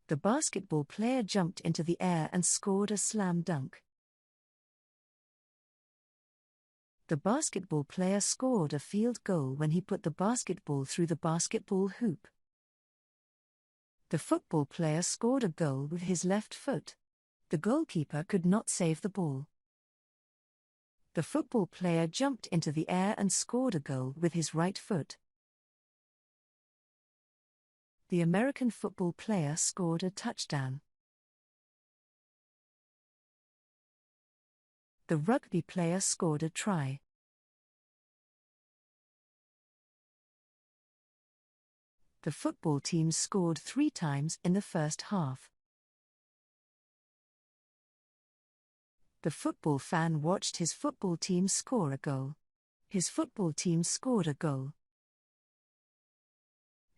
The basketball player jumped into the air and scored a slam dunk. The basketball player scored a field goal when he put the basketball through the basketball hoop. The football player scored a goal with his left foot. The goalkeeper could not save the ball. The football player jumped into the air and scored a goal with his right foot. The American football player scored a touchdown. The rugby player scored a try. The football team scored 3 times in the first half. The football fan watched his football team score a goal. His football team scored a goal.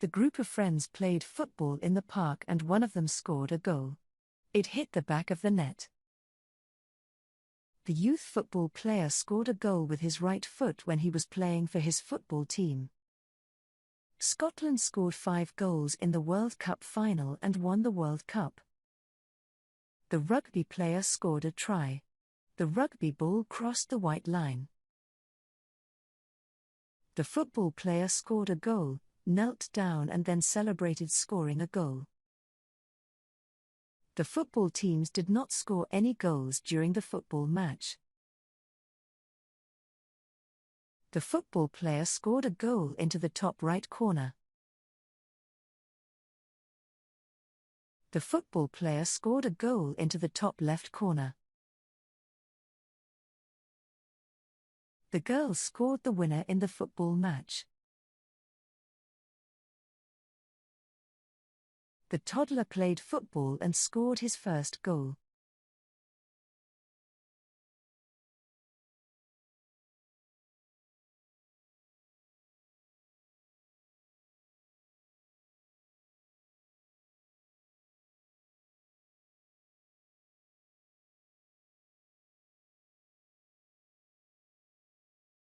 The group of friends played football in the park and one of them scored a goal. It hit the back of the net. The youth football player scored a goal with his right foot when he was playing for his football team. Scotland scored 5 goals in the World Cup final and won the World Cup. The rugby player scored a try. The rugby ball crossed the white line. The football player scored a goal, knelt down and then celebrated scoring a goal. The football teams did not score any goals during the football match. The football player scored a goal into the top right corner. The football player scored a goal into the top left corner. The girls scored the winner in the football match. The toddler played football and scored his first goal.